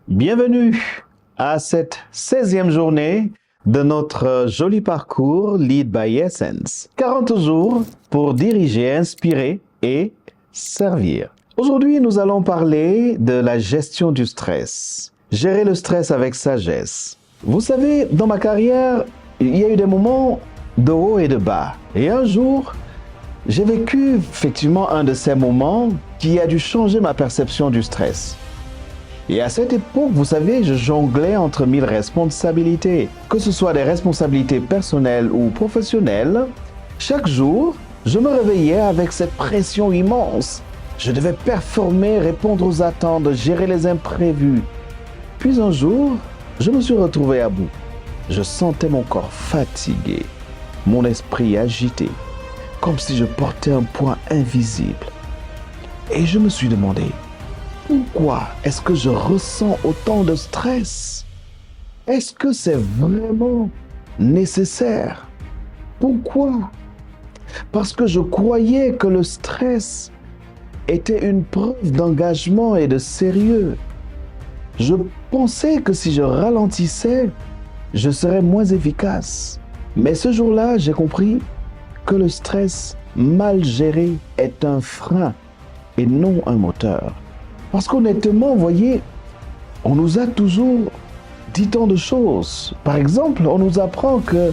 Bienvenue à cette 16e journée de notre joli parcours Lead by Essence. 40 jours pour diriger, inspirer et servir. Aujourd'hui, nous allons parler de la gestion du stress. Gérer le stress avec sagesse. Vous savez, dans ma carrière, il y a eu des moments de haut et de bas. Et un jour, j'ai vécu effectivement un de ces moments qui a dû changer ma perception du stress. Et à cette époque, vous savez, je jonglais entre 1000 responsabilités. Que ce soit des responsabilités personnelles ou professionnelles, chaque jour, je me réveillais avec cette pression immense. Je devais performer, répondre aux attentes, gérer les imprévus. Puis un jour, je me suis retrouvé à bout. Je sentais mon corps fatigué, mon esprit agité, comme si je portais un poids invisible. Et je me suis demandé, pourquoi est-ce que je ressens autant de stress? Est-ce que c'est vraiment nécessaire? Pourquoi? Parce que je croyais que le stress était une preuve d'engagement et de sérieux. Je pensais que si je ralentissais, je serais moins efficace. Mais ce jour-là, j'ai compris que le stress mal géré est un frein et non un moteur. Parce qu'honnêtement, vous voyez, on nous a toujours dit tant de choses. Par exemple, on nous apprend que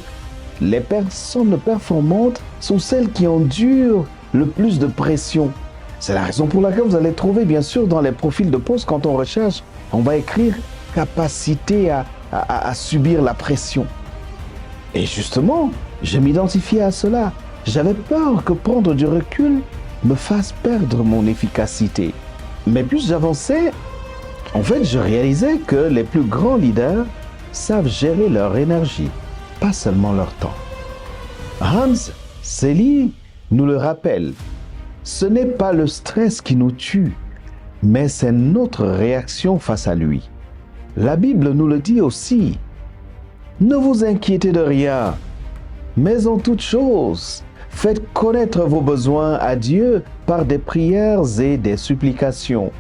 les personnes performantes sont celles qui endurent le plus de pression. C'est la raison pour laquelle vous allez trouver, bien sûr, dans les profils de poste, quand on recherche, on va écrire capacité à subir la pression. Et justement, je m'identifiais à cela. J'avais peur que prendre du recul me fasse perdre mon efficacité. Mais plus j'avançais, en fait, je réalisais que les plus grands leaders savent gérer leur énergie, pas seulement leur temps. Hans Selye nous le rappelle, ce n'est pas le stress qui nous tue, mais c'est notre réaction face à lui. La Bible nous le dit aussi. Ne vous inquiétez de rien, mais en toute chose, faites connaître vos besoins à Dieu par des prières et des supplications.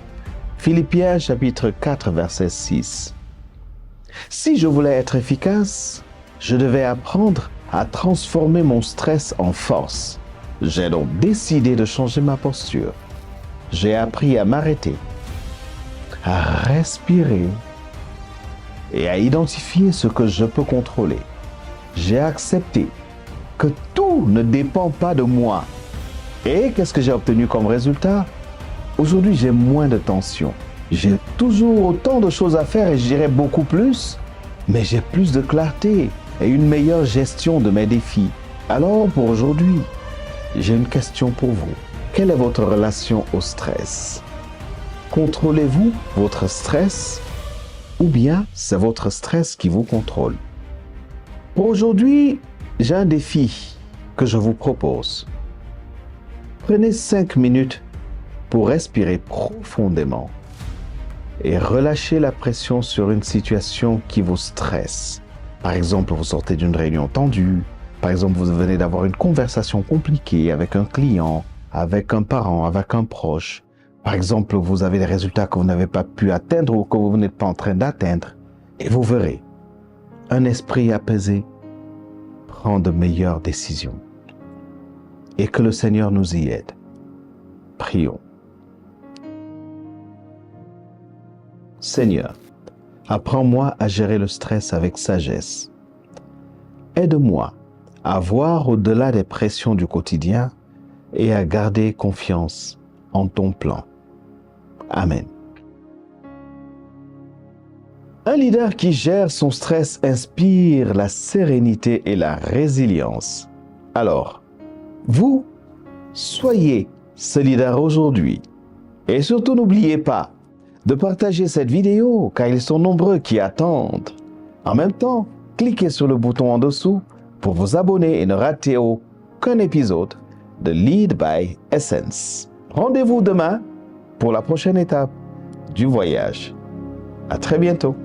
Philippiens chapitre 4 verset 6. Si je voulais être efficace, je devais apprendre à transformer mon stress en force. J'ai donc décidé de changer ma posture. J'ai appris à m'arrêter, à respirer et à identifier ce que je peux contrôler. J'ai accepté que tout ne dépend pas de moi. Et qu'est-ce que j'ai obtenu comme résultat? Aujourd'hui, j'ai moins de tension. J'ai toujours autant de choses à faire et je dirais beaucoup plus, mais j'ai plus de clarté et une meilleure gestion de mes défis. Alors, pour aujourd'hui, j'ai une question pour vous. Quelle est votre relation au stress? Contrôlez-vous votre stress ou bien c'est votre stress qui vous contrôle? Pour aujourd'hui, j'ai un défi que je vous propose. Prenez 5 minutes pour respirer profondément et relâcher la pression sur une situation qui vous stresse. Par exemple, vous sortez d'une réunion tendue. Par exemple, vous venez d'avoir une conversation compliquée avec un client, avec un parent, avec un proche. Par exemple, vous avez des résultats que vous n'avez pas pu atteindre ou que vous n'êtes pas en train d'atteindre. Et vous verrez, un esprit apaisé prend de meilleures décisions. Et que le Seigneur nous y aide. Prions. Seigneur, apprends-moi à gérer le stress avec sagesse. Aide-moi à voir au-delà des pressions du quotidien et à garder confiance en ton plan. Amen. Un leader qui gère son stress inspire la sérénité et la résilience. Alors, vous, soyez ce leader aujourd'hui. Et surtout, n'oubliez pas de partager cette vidéo car ils sont nombreux qui attendent. En même temps, cliquez sur le bouton en dessous pour vous abonner et ne rater aucun épisode de Lead by Essence. Rendez-vous demain pour la prochaine étape du voyage. À très bientôt.